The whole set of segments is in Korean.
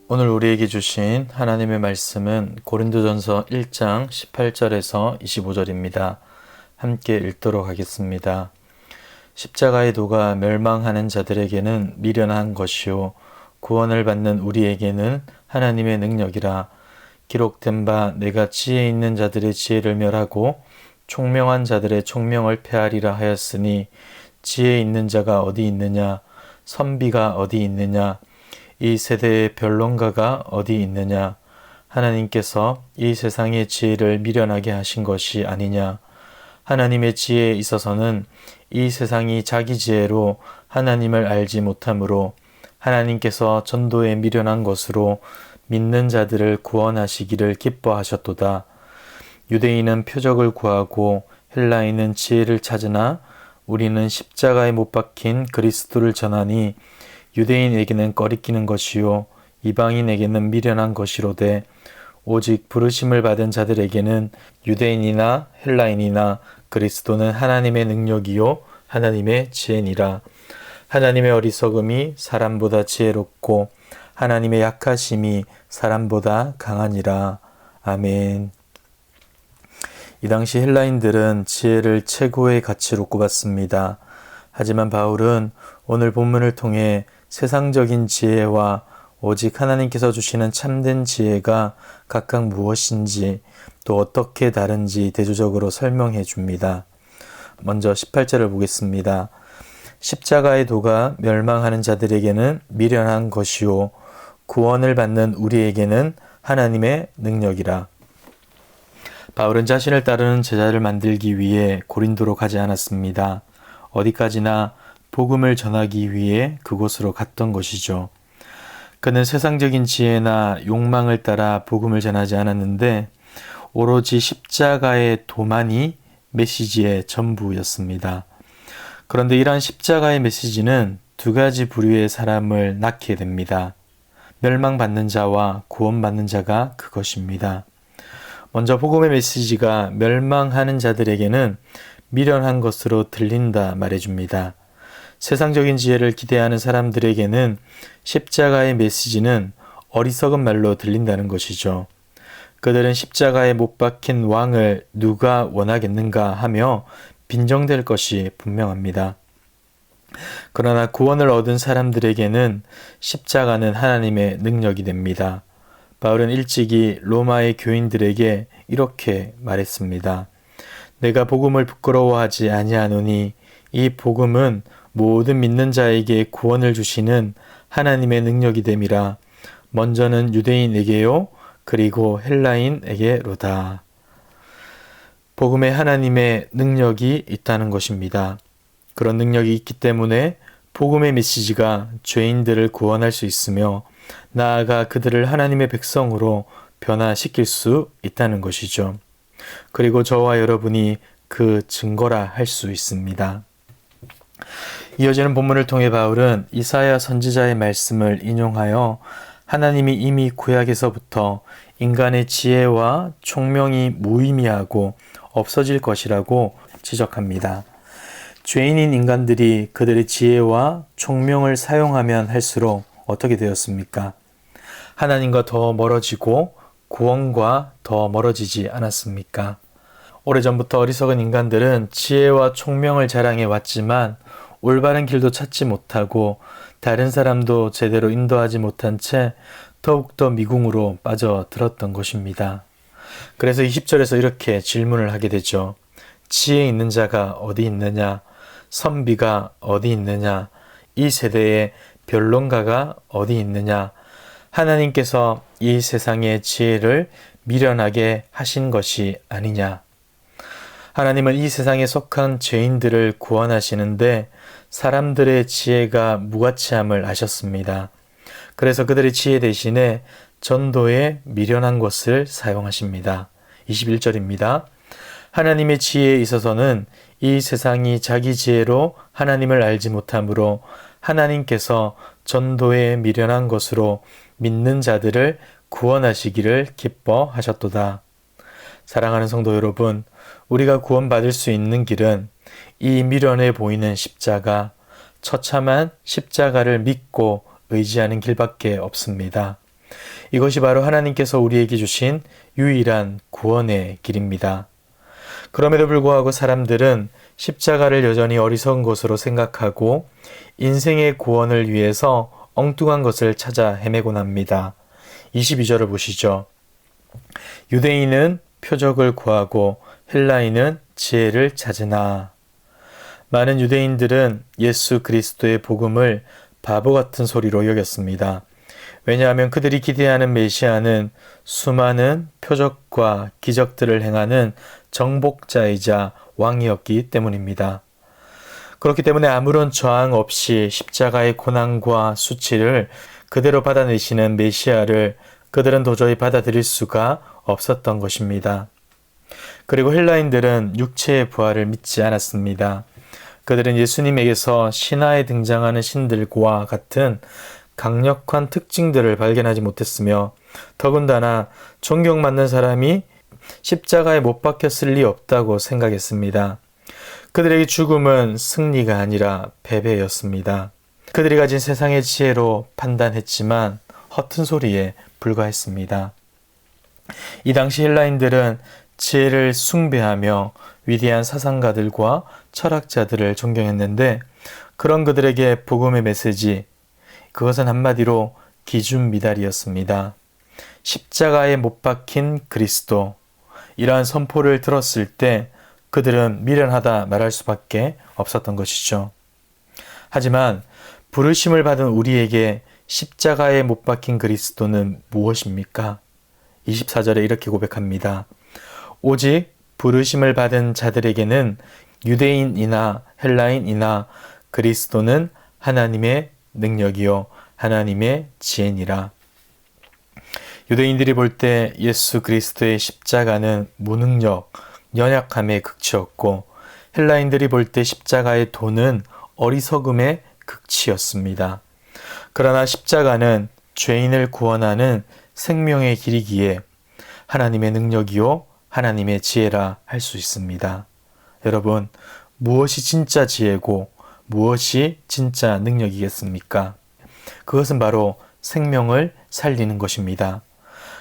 오늘 우리에게 주신 하나님의 말씀은 고린도전서 1장 18절에서 25절입니다. 함께 읽도록 하겠습니다. 십자가의 도가 멸망하는 자들에게는 미련한 것이요 구원을 받는 우리에게는 하나님의 능력이라. 기록된 바 내가 지혜 있는 자들의 지혜를 멸하고 총명한 자들의 총명을 폐하리라 하였으니 지혜 있는 자가 어디 있느냐, 선비가 어디 있느냐, 이 세대의 변론가가 어디 있느냐. 하나님께서 이 세상의 지혜를 미련하게 하신 것이 아니냐. 하나님의 지혜에 있어서는 이 세상이 자기 지혜로 하나님을 알지 못하므로 하나님께서 전도에 미련한 것으로 믿는 자들을 구원하시기를 기뻐하셨도다. 유대인은 표적을 구하고 헬라인은 지혜를 찾으나 우리는 십자가에 못 박힌 그리스도를 전하니 유대인에게는 꺼리끼는 것이요 이방인에게는 미련한 것이로되 오직 부르심을 받은 자들에게는 유대인이나 헬라인이나 그리스도는 하나님의 능력이요 하나님의 지혜니라. 하나님의 어리석음이 사람보다 지혜롭고 하나님의 약하심이 사람보다 강하니라. 아멘. 이 당시 헬라인들은 지혜를 최고의 가치로 꼽았습니다. 하지만 바울은 오늘 본문을 통해 세상적인 지혜와 오직 하나님께서 주시는 참된 지혜가 각각 무엇인지 또 어떻게 다른지 대조적으로 설명해 줍니다. 먼저 18절을 보겠습니다. 십자가의 도가 멸망하는 자들에게는 미련한 것이요 구원을 받는 우리에게는 하나님의 능력이라. 바울은 자신을 따르는 제자를 만들기 위해 고린도로 가지 않았습니다. 어디까지나 복음을 전하기 위해 그곳으로 갔던 것이죠. 그는 세상적인 지혜나 욕망을 따라 복음을 전하지 않았는데 오로지 십자가의 도만이 메시지의 전부였습니다. 그런데 이러한 십자가의 메시지는 두 가지 부류의 사람을 낳게 됩니다. 멸망받는 자와 구원받는 자가 그것입니다. 먼저 복음의 메시지가 멸망하는 자들에게는 미련한 것으로 들린다 말해줍니다. 세상적인 지혜를 기대하는 사람들에게는 십자가의 메시지는 어리석은 말로 들린다는 것이죠. 그들은 십자가에 못 박힌 왕을 누가 원하겠는가 하며 빈정될 것이 분명합니다. 그러나 구원을 얻은 사람들에게는 십자가는 하나님의 능력이 됩니다. 바울은 일찍이 로마의 교인들에게 이렇게 말했습니다. 내가 복음을 부끄러워하지 아니하노니 이 복음은 모든 믿는 자에게 구원을 주시는 하나님의 능력이 됨이라. 먼저는 유대인에게요 그리고 헬라인에게로다. 복음에 하나님의 능력이 있다는 것입니다. 그런 능력이 있기 때문에 복음의 메시지가 죄인들을 구원할 수 있으며 나아가 그들을 하나님의 백성으로 변화시킬 수 있다는 것이죠. 그리고 저와 여러분이 그 증거라 할 수 있습니다. 이어지는 본문을 통해 바울은 이사야 선지자의 말씀을 인용하여 하나님이 이미 구약에서부터 인간의 지혜와 총명이 무의미하고 없어질 것이라고 지적합니다. 죄인인 인간들이 그들의 지혜와 총명을 사용하면 할수록 어떻게 되었습니까? 하나님과 더 멀어지고 구원과 더 멀어지지 않았습니까? 오래전부터 어리석은 인간들은 지혜와 총명을 자랑해 왔지만 올바른 길도 찾지 못하고 다른 사람도 제대로 인도하지 못한 채 더욱더 미궁으로 빠져들었던 것입니다. 그래서 20절에서 이렇게 질문을 하게 되죠. 지혜 있는 자가 어디 있느냐? 선비가 어디 있느냐? 이 세대의 변론가가 어디 있느냐? 하나님께서 이 세상의 지혜를 미련하게 하신 것이 아니냐? 하나님은 이 세상에 속한 죄인들을 구원하시는데 사람들의 지혜가 무가치함을 아셨습니다. 그래서 그들의 지혜 대신에 전도에 미련한 것을 사용하십니다. 21절입니다. 하나님의 지혜에 있어서는 이 세상이 자기 지혜로 하나님을 알지 못하므로 하나님께서 전도에 미련한 것으로 믿는 자들을 구원하시기를 기뻐하셨도다. 사랑하는 성도 여러분, 우리가 구원받을 수 있는 길은 이 미련해 보이는 십자가, 처참한 십자가를 믿고 의지하는 길밖에 없습니다. 이것이 바로 하나님께서 우리에게 주신 유일한 구원의 길입니다. 그럼에도 불구하고 사람들은 십자가를 여전히 어리석은 것으로 생각하고 인생의 구원을 위해서 엉뚱한 것을 찾아 헤매곤 합니다. 22절을 보시죠. 유대인은 표적을 구하고 헬라인은 지혜를 찾으나. 많은 유대인들은 예수 그리스도의 복음을 바보 같은 소리로 여겼습니다. 왜냐하면 그들이 기대하는 메시아는 수많은 표적과 기적들을 행하는 정복자이자 왕이었기 때문입니다. 그렇기 때문에 아무런 저항 없이 십자가의 고난과 수치를 그대로 받아내시는 메시아를 그들은 도저히 받아들일 수가 없었던 것입니다. 그리고 헬라인들은 육체의 부활을 믿지 않았습니다. 그들은 예수님에게서 신화에 등장하는 신들과 같은 강력한 특징들을 발견하지 못했으며 더군다나 존경받는 사람이 십자가에 못 박혔을 리 없다고 생각했습니다. 그들에게 죽음은 승리가 아니라 패배였습니다. 그들이 가진 세상의 지혜로 판단했지만 허튼 소리에 불과했습니다. 이 당시 헬라인들은 지혜를 숭배하며 위대한 사상가들과 철학자들을 존경했는데 그런 그들에게 복음의 메시지, 그것은 한마디로 기준미달이었습니다. 십자가에 못 박힌 그리스도, 이러한 선포를 들었을 때 그들은 미련하다 말할 수밖에 없었던 것이죠. 하지만 부르심을 받은 우리에게 십자가에 못 박힌 그리스도는 무엇입니까? 24절에 이렇게 고백합니다. 오직 부르심을 받은 자들에게는 유대인이나 헬라인이나 그리스도는 하나님의 능력이요 하나님의 지혜니라. 유대인들이 볼 때 예수 그리스도의 십자가는 무능력, 연약함의 극치였고 헬라인들이 볼 때 십자가의 도는 어리석음의 극치였습니다. 그러나 십자가는 죄인을 구원하는 생명의 길이기에 하나님의 능력이요 하나님의 지혜라 할 수 있습니다. 여러분, 무엇이 진짜 지혜고 무엇이 진짜 능력이겠습니까? 그것은 바로 생명을 살리는 것입니다.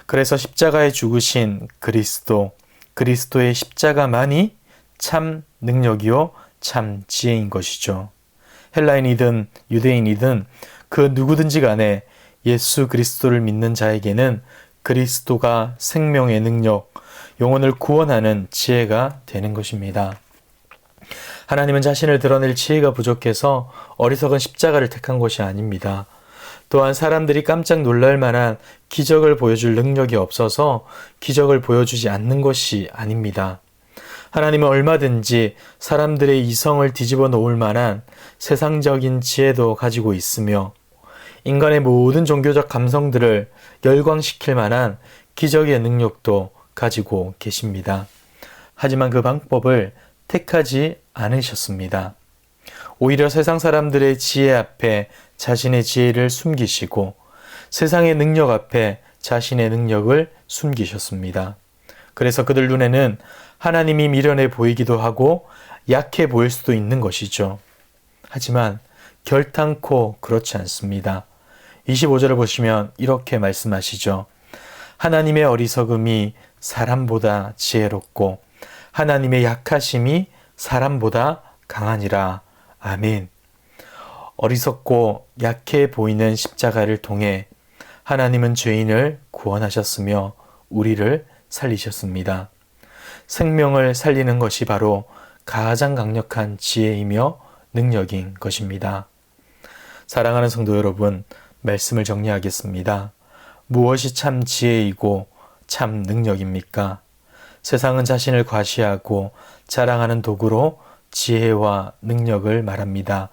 그래서 십자가에 죽으신 그리스도의 십자가만이 참 능력이요 참 지혜인 것이죠. 헬라인이든 유대인이든 그 누구든지 간에 예수 그리스도를 믿는 자에게는 그리스도가 생명의 능력, 영혼을 구원하는 지혜가 되는 것입니다. 하나님은 자신을 드러낼 지혜가 부족해서 어리석은 십자가를 택한 것이 아닙니다. 또한 사람들이 깜짝 놀랄 만한 기적을 보여줄 능력이 없어서 기적을 보여주지 않는 것이 아닙니다. 하나님은 얼마든지 사람들의 이성을 뒤집어 놓을 만한 세상적인 지혜도 가지고 있으며 인간의 모든 종교적 감성들을 열광시킬 만한 기적의 능력도 가지고 계십니다. 하지만 그 방법을 택하지 않으셨습니다. 오히려 세상 사람들의 지혜 앞에 자신의 지혜를 숨기시고 세상의 능력 앞에 자신의 능력을 숨기셨습니다. 그래서 그들 눈에는 하나님이 미련해 보이기도 하고 약해 보일 수도 있는 것이죠. 하지만 결탄코 그렇지 않습니다. 25절을 보시면 이렇게 말씀하시죠. 하나님의 어리석음이 사람보다 지혜롭고 하나님의 약하심이 사람보다 강하니라. 아멘. 어리석고 약해 보이는 십자가를 통해 하나님은 죄인을 구원하셨으며 우리를 살리셨습니다. 생명을 살리는 것이 바로 가장 강력한 지혜이며 능력인 것입니다. 사랑하는 성도 여러분, 말씀을 정리하겠습니다. 무엇이 참 지혜이고 참 능력입니까? 세상은 자신을 과시하고 자랑하는 도구로 지혜와 능력을 말합니다.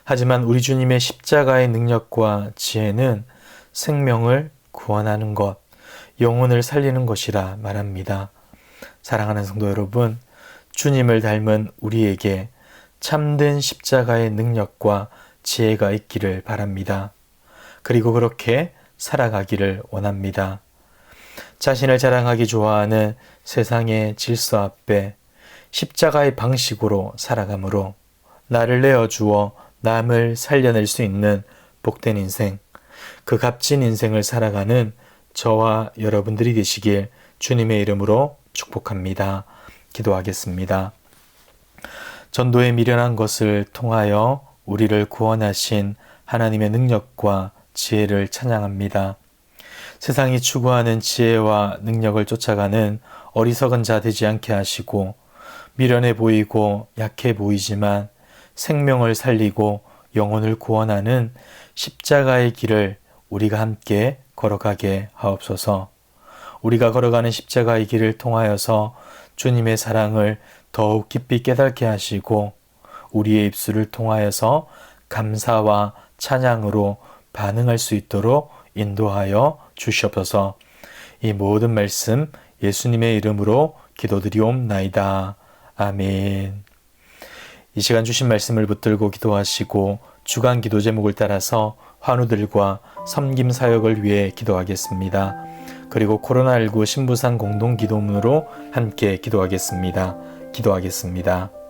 하지만 우리 주님의 십자가의 능력과 지혜는 생명을 구원하는 것, 영혼을 살리는 것이라 말합니다. 사랑하는 성도 여러분, 주님을 닮은 우리에게 참된 십자가의 능력과 지혜가 있기를 바랍니다. 그리고 그렇게 살아가기를 원합니다. 자신을 자랑하기 좋아하는 세상의 질서 앞에 십자가의 방식으로 살아가므로 나를 내어주어 남을 살려낼 수 있는 복된 인생, 그 값진 인생을 살아가는 저와 여러분들이 되시길 주님의 이름으로 축복합니다. 기도하겠습니다. 전도에 미련한 것을 통하여 우리를 구원하신 하나님의 능력과 지혜를 찬양합니다. 세상이 추구하는 지혜와 능력을 쫓아가는 어리석은 자 되지 않게 하시고, 미련해 보이고 약해 보이지만 생명을 살리고 영혼을 구원하는 십자가의 길을 우리가 함께 걸어가게 하옵소서. 우리가 걸어가는 십자가의 길을 통하여서 주님의 사랑을 더욱 깊이 깨닫게 하시고, 우리의 입술을 통하여서 감사와 찬양으로 반응할 수 있도록 인도하여 주시옵소서. 이 모든 말씀 예수님의 이름으로 기도드리옵나이다. 아멘. 이 시간 주신 말씀을 붙들고 기도하시고 주간 기도 제목을 따라서 환우들과 섬김 사역을 위해 기도하겠습니다. 그리고 코로나19 신부상 공동 기도문으로 함께 기도하겠습니다. 기도하겠습니다.